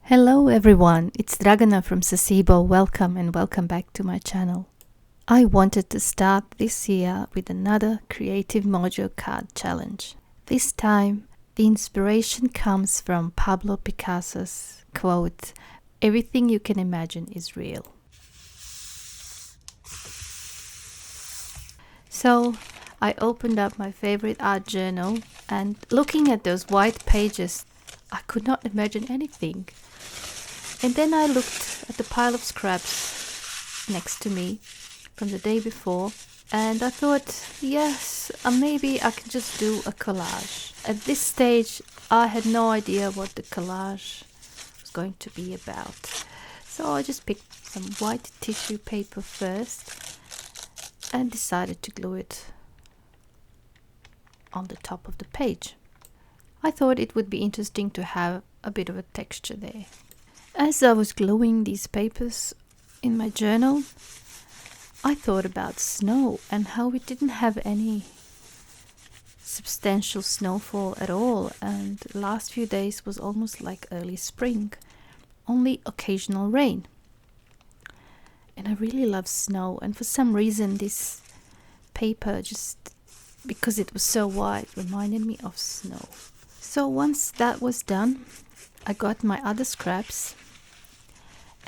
Hello everyone, it's Dragana from Saacibo. Welcome and welcome back to my channel. I wanted to start this year with another Creative Mojo card challenge. This time, the inspiration comes from Pablo Picasso's quote, "Everything you can imagine is real." So, I opened up my favorite art journal and looking at those white pages, I could not imagine anything. And then I looked at the pile of scraps next to me from the day before, and I thought, yes, maybe I can just do a collage. At this stage, I had no idea what the collage was going to be about. So I just picked some white tissue paper first and decided to glue it on the top of the page. I thought it would be interesting to have a bit of a texture there. As I was gluing these papers in my journal, I thought about snow and how we didn't have any substantial snowfall at all, and the last few days was almost like early spring, only occasional rain. And I really love snow, and for some reason this paper, just because it was so white, reminded me of snow. So once that was done, I got my other scraps,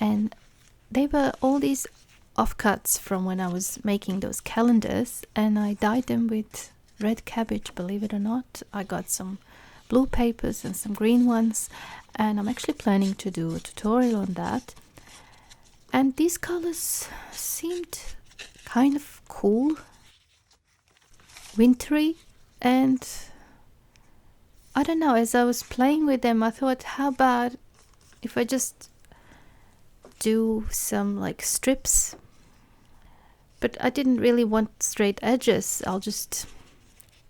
and they were all these offcuts from when I was making those calendars, and I dyed them with red cabbage, believe it or not. I got some blue papers and some green ones, and I'm actually planning to do a tutorial on that. And these colors seemed kind of cool, wintry, and I don't know, as I was playing with them, I thought, how about if I just do some like strips? But I didn't really want straight edges. I'll just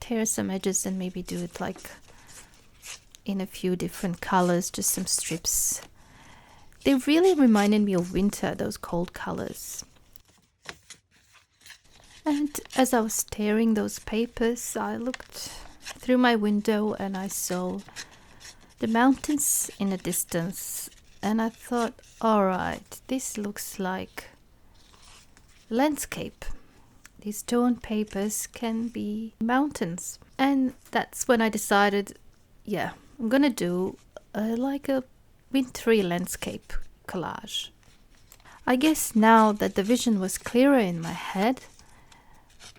tear some edges and maybe do it like in a few different colors, just some strips. They really reminded me of winter, those cold colors. And as I was tearing those papers, I looked through my window and I saw the mountains in the distance, and I thought, alright, this looks like landscape. These torn papers can be mountains. And that's when I decided, yeah, I'm gonna do like a wintry landscape collage. I guess now that the vision was clearer in my head,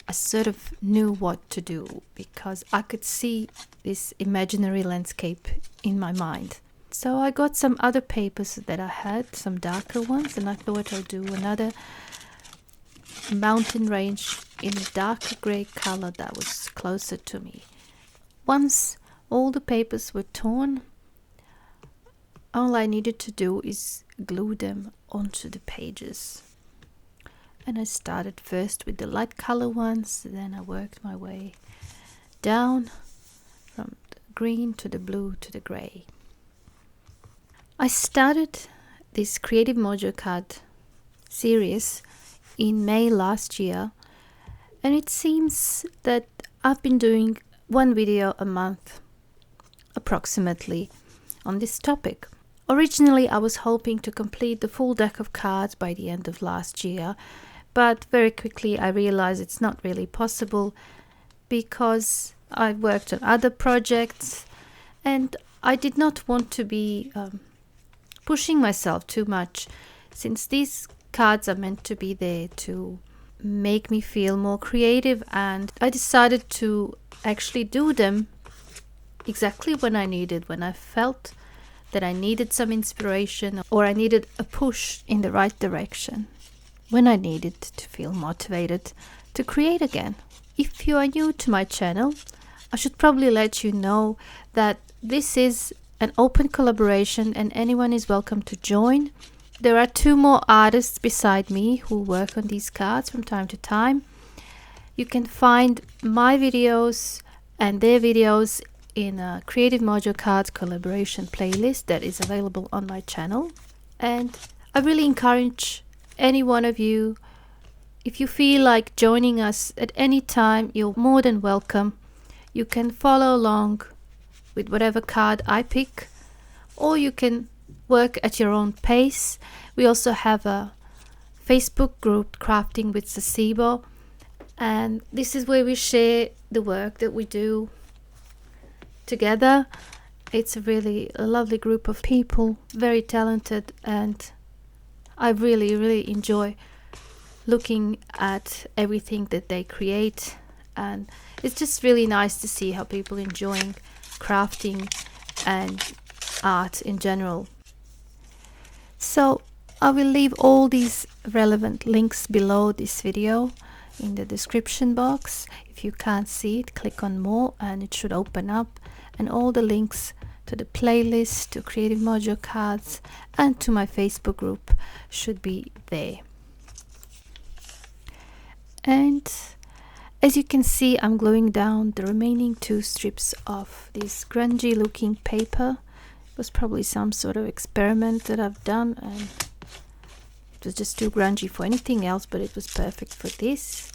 I sort of knew what to do, because I could see this imaginary landscape in my mind. So I got some other papers that I had, some darker ones, and I thought I'd do another mountain range in a darker grey color that was closer to me. Once all the papers were torn, all I needed to do is glue them onto the pages. And I started first with the light color ones, then I worked my way down from the green to the blue to the grey. I started this Creative Mojo card series in May last year, and it seems that I've been doing one video a month approximately on this topic. Originally I was hoping to complete the full deck of cards by the end of last year, but very quickly I realized it's not really possible because I worked on other projects and I did not want to be pushing myself too much, since these cards are meant to be there to make me feel more creative, and I decided to actually do them exactly when I felt that I needed some inspiration or I needed a push in the right direction, when I needed to feel motivated to create again. If you are new to my channel, I should probably let you know that this is an open collaboration and anyone is welcome to join. There are 2 more artists beside me who work on these cards from time to time. You can find my videos and their videos in a Creative Mojo Cards collaboration playlist that is available on my channel. And I really encourage any one of you, if you feel like joining us at any time, you're more than welcome. You can follow along with whatever card I pick, or you can work at your own pace. We also have a Facebook group, Crafting with Saacibo, and this is where we share the work that we do together. It's a really lovely group of people, very talented, and I really enjoy looking at everything that they create, and it's just really nice to see how people enjoying crafting and art in general. So I will leave all these relevant links below this video in the description box. If you can't see it, click on more and it should open up, and all the links to the playlist, to Creative Mojo Cards, and to my Facebook group should be there. And as you can see, I'm gluing down the remaining 2 strips of this grungy looking paper. It was probably some sort of experiment that I've done, and it was just too grungy for anything else, but it was perfect for this.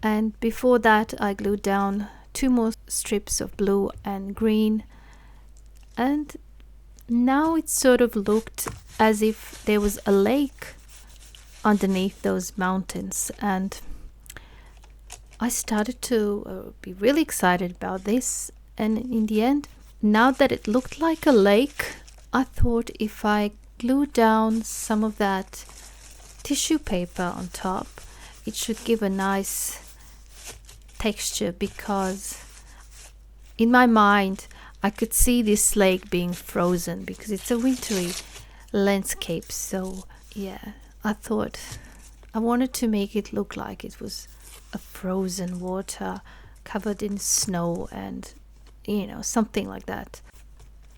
And before that, I glued down 2 more strips of blue and green, and now it sort of looked as if there was a lake underneath those mountains, and I started to be really excited about this. And in the end, now that it looked like a lake, I thought if I glue down some of that tissue paper on top, it should give a nice texture, because in my mind I could see this lake being frozen because it's a wintry landscape. So yeah, I thought I wanted to make it look like it was a frozen water covered in snow, and something like that.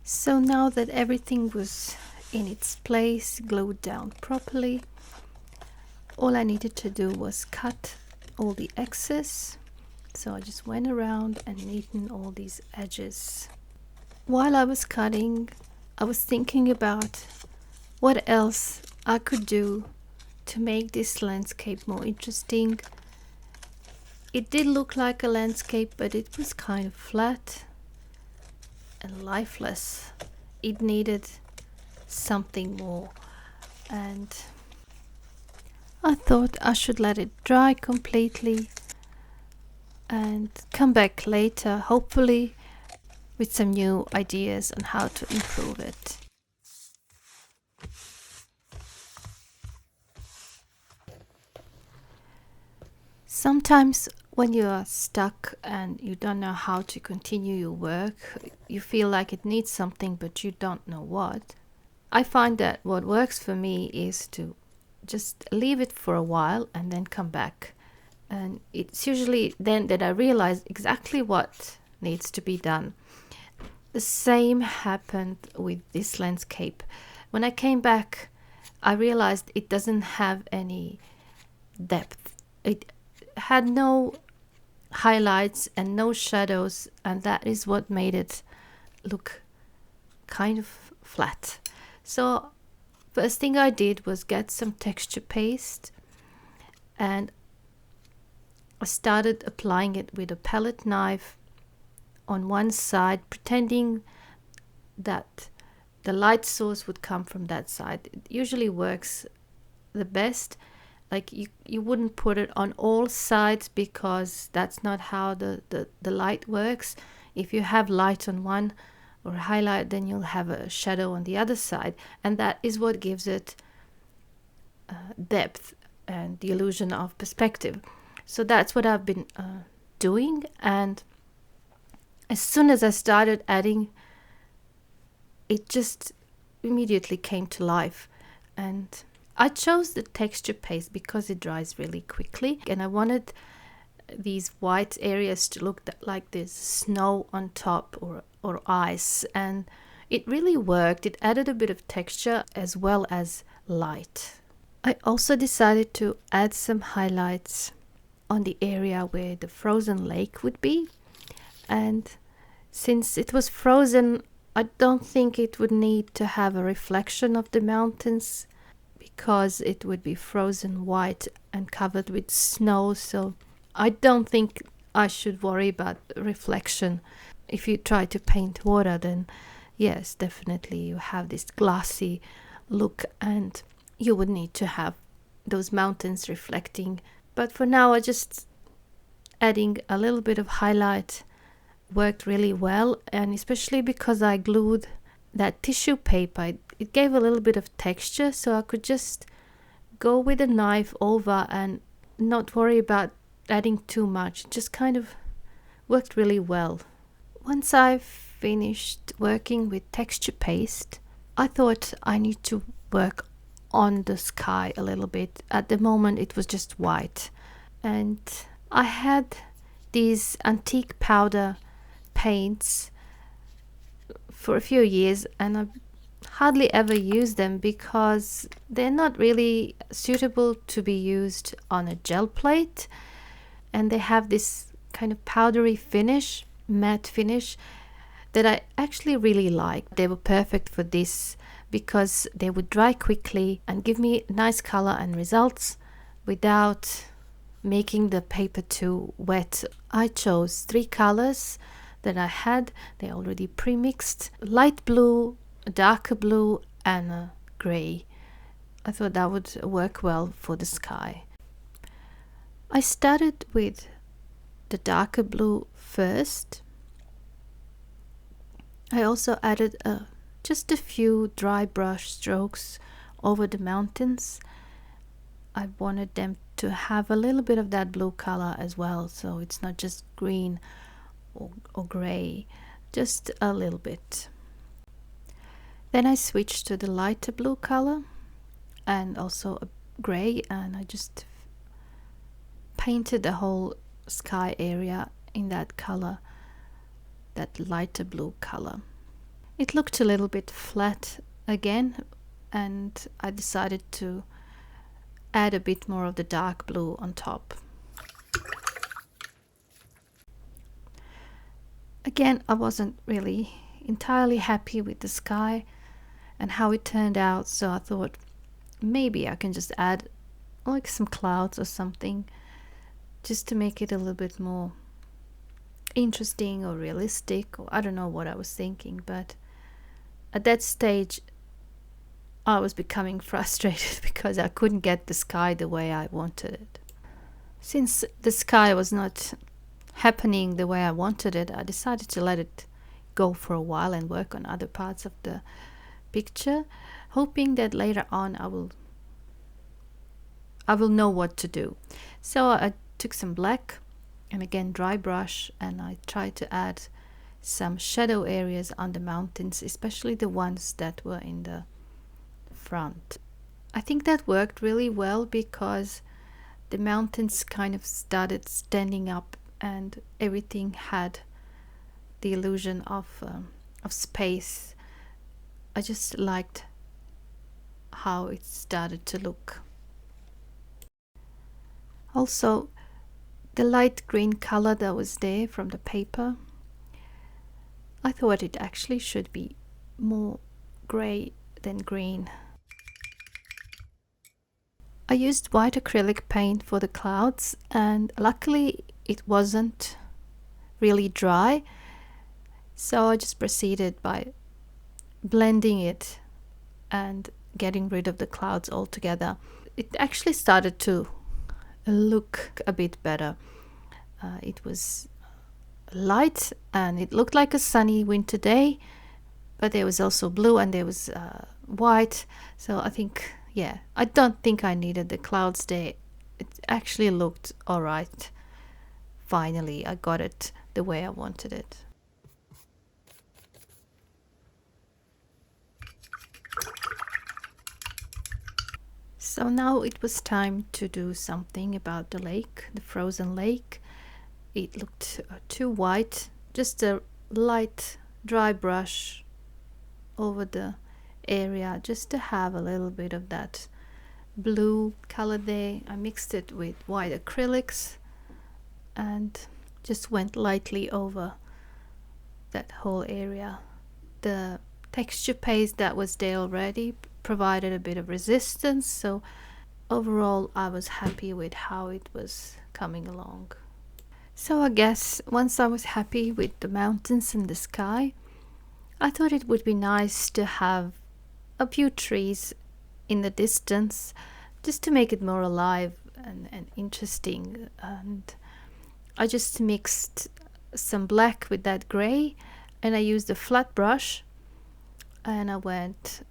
So now that everything was in its place, glued down properly, all I needed to do was cut all the excess. So I just went around and neatened all these edges. While I was cutting, I was thinking about what else I could do to make this landscape more interesting. It did look like a landscape, but it was kind of flat and lifeless. It needed something more, and I thought I should let it dry completely and come back later, hopefully with some new ideas on how to improve it. Sometimes when you are stuck and you don't know how to continue your work, you feel like it needs something but you don't know what. I find that what works for me is to just leave it for a while and then come back. And it's usually then that I realize exactly what needs to be done. The same happened with this landscape. When I came back, I realized it doesn't have any depth. It had no highlights and no shadows, and that is what made it look kind of flat. So first thing I did was get some texture paste, and I started applying it with a palette knife on one side, pretending that the light source would come from that side. It usually works the best. Like you wouldn't put it on all sides, because that's not how the light works. If you have light on one or highlight, then you'll have a shadow on the other side, and that is what gives it depth and the illusion of perspective. So that's what I've been doing, and as soon as I started adding, it just immediately came to life. And I chose the texture paste because it dries really quickly, and I wanted these white areas to look like there's snow on top or ice, and it really worked. It added a bit of texture as well as light. I also decided to add some highlights on the area where the frozen lake would be, and since it was frozen, I don't think it would need to have a reflection of the mountains, because it would be frozen white and covered with snow. So I don't think I should worry about reflection. If you try to paint water, then yes, definitely you have this glassy look, and you would need to have those mountains reflecting. But for now, I just adding a little bit of highlight worked really well, and especially because I glued that tissue paper, it gave a little bit of texture, so I could just go with a knife over and not worry about adding too much. It just kind of worked really well. Once I finished working with texture paste, I thought I need to work on the sky a little bit. At the moment it was just white, and I had these antique powder paints for a few years, and I hardly ever use them because they're not really suitable to be used on a gel plate, and they have this kind of powdery finish, matte finish, that I actually really like. They were perfect for this because they would dry quickly and give me nice color and results without making the paper too wet. I chose 3 colors that I had. They already pre-mixed: light blue, a darker blue, and a gray. I thought that would work well for the sky. I started with the darker blue first. I also added just a few dry brush strokes over the mountains. I wanted them to have a little bit of that blue color as well, so it's not just green or gray, just a little bit. Then I switched to the lighter blue color and also a gray, and I just painted the whole sky area in that color, that lighter blue color. It looked a little bit flat again, and I decided to add a bit more of the dark blue on top. Again, I wasn't really entirely happy with the sky and how it turned out, so I thought maybe I can just add like some clouds or something just to make it a little bit more interesting or realistic, or I don't know what I was thinking. But at that stage I was becoming frustrated because I couldn't get the sky the way I wanted it. Since the sky was not happening the way I wanted it, I decided to let it go for a while and work on other parts of the picture, hoping that later on I will know what to do. So I took some black and again dry brush, and I tried to add some shadow areas on the mountains, especially the ones that were in the front. I think that worked really well because the mountains kind of started standing up and everything had the illusion of space. I just liked how it started to look. Also, the light green color that was there from the paper, I thought it actually should be more gray than green. I used white acrylic paint for the clouds, and luckily it wasn't really dry, so I just proceeded by blending it and getting rid of the clouds altogether. It actually started to look a bit better. It was light and it looked like a sunny winter day, but there was also blue and there was white, so I think, yeah, I don't think I needed the clouds there. It actually looked alright. Finally I got it the way I wanted it. So now it was time to do something about the lake, the frozen lake. It looked too white. Just a light dry brush over the area just to have a little bit of that blue color there. I mixed it with white acrylics and just went lightly over that whole area. The texture paste that was there already provided a bit of resistance, so overall I was happy with how it was coming along. So I guess once I was happy with the mountains and the sky, I thought it would be nice to have a few trees in the distance just to make it more alive and interesting. And I just mixed some black with that grey, and I used a flat brush, and I went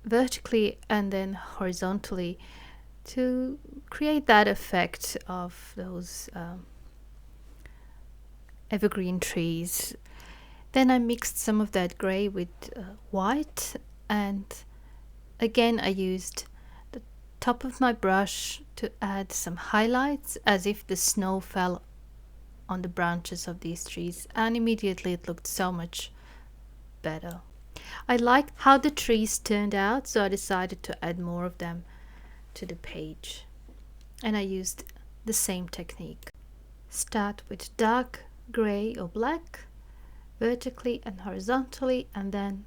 vertically and then horizontally to create that effect of those evergreen trees. Then I mixed some of that grey with white, and again I used the top of my brush to add some highlights as if the snow fell on the branches of these trees, and immediately it looked so much better. I liked how the trees turned out, so I decided to add more of them to the page, and I used the same technique. Start with dark grey or black vertically and horizontally, and then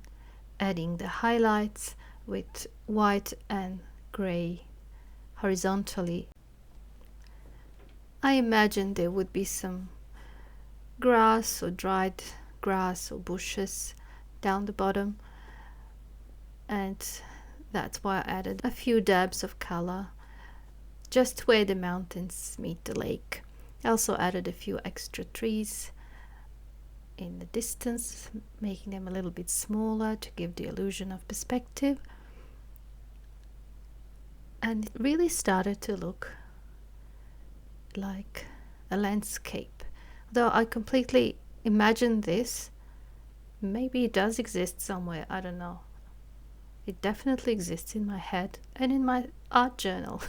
adding the highlights with white and grey horizontally. I imagined there would be some grass or dried grass or bushes down the bottom, and that's why I added a few dabs of color just where the mountains meet the lake. I also added a few extra trees in the distance, making them a little bit smaller to give the illusion of perspective, and it really started to look like a landscape. Though I completely imagined this, maybe it does exist somewhere, I don't know. It definitely exists in my head and in my art journal.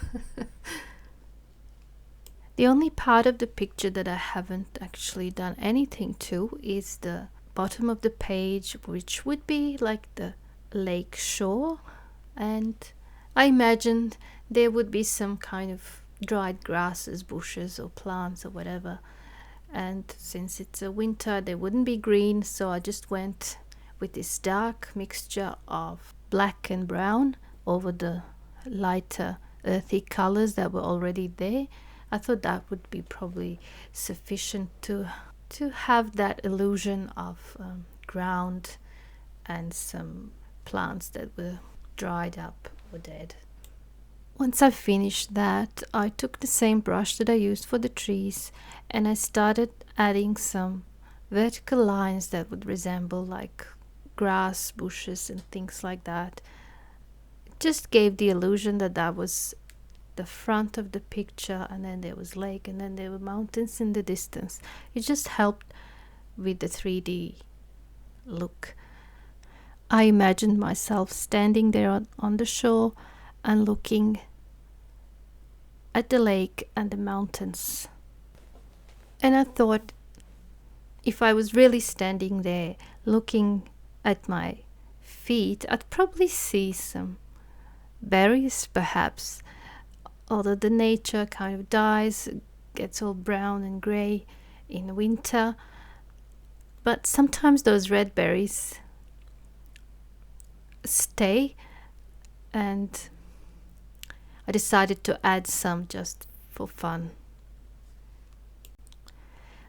The only part of the picture that I haven't actually done anything to is the bottom of the page, which would be like the lake shore, and I imagined there would be some kind of dried grasses, bushes or plants or whatever, and since it's a winter they wouldn't be green, so I just went with this dark mixture of black and brown over the lighter earthy colors that were already there. I thought that would be probably sufficient to have that illusion of ground and some plants that were dried up or dead. Once I finished that, I took the same brush that I used for the trees, and I started adding some vertical lines that would resemble like grass, bushes and things like that. It just gave the illusion that that was the front of the picture, and then there was lake, and then there were mountains in the distance. It just helped with the 3D look. I imagined myself standing there on the shore and looking at the lake and the mountains. And I thought, if I was really standing there looking at my feet, I'd probably see some berries perhaps, although the nature kind of dies, gets all brown and grey in winter. But sometimes those red berries stay, and I decided to add some just for fun.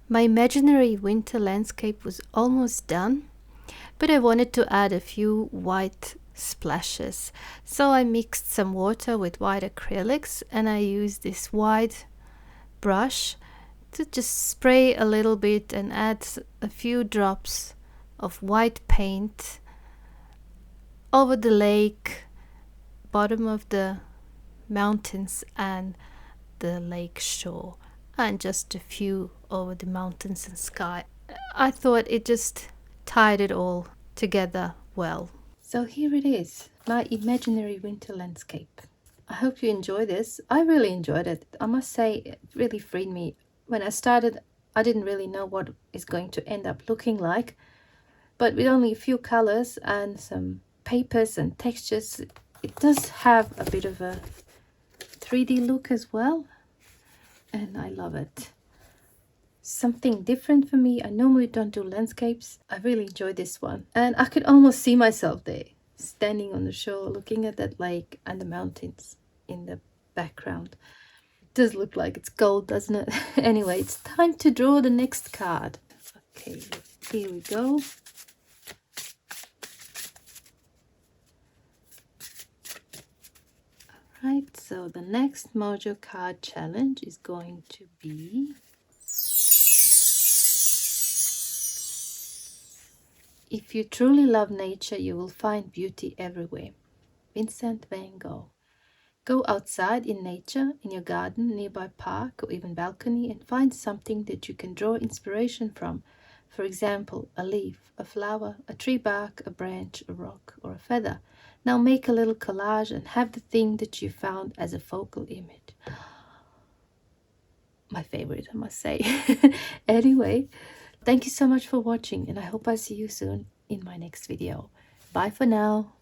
My imaginary winter landscape was almost done, but I wanted to add a few white splashes, so I mixed some water with white acrylics, and I used this white brush to just spray a little bit and add a few drops of white paint over the lake, bottom of the mountains and the lake shore, and just a few over the mountains and sky. I thought it just tied it all together well. So here it is, my imaginary winter landscape. I hope you enjoy this. I really enjoyed it. I must say, it really freed me. When I started, I didn't really know what it's going to end up looking like, but with only a few colors and some papers and textures, it does have a bit of a 3D look as well, and I love it. Something different for me. I normally don't do landscapes. I really enjoyed this one, and I could almost see myself there, standing on the shore looking at that lake and the mountains in the background. It does look like it's gold, doesn't it? Anyway, it's time to draw the next card. Okay, here we go. Right, so the next Mojo card challenge is going to be if you truly love nature, you will find beauty everywhere. Vincent van Gogh. Go outside in nature, in your garden, nearby park, or even balcony, and find something that you can draw inspiration from. For example, a leaf, a flower, a tree bark, a branch, a rock, or a feather. Now make a little collage and have the thing that you found as a focal image. My favorite, I must say. Anyway, thank you so much for watching, and I hope I see you soon in my next video. Bye for now.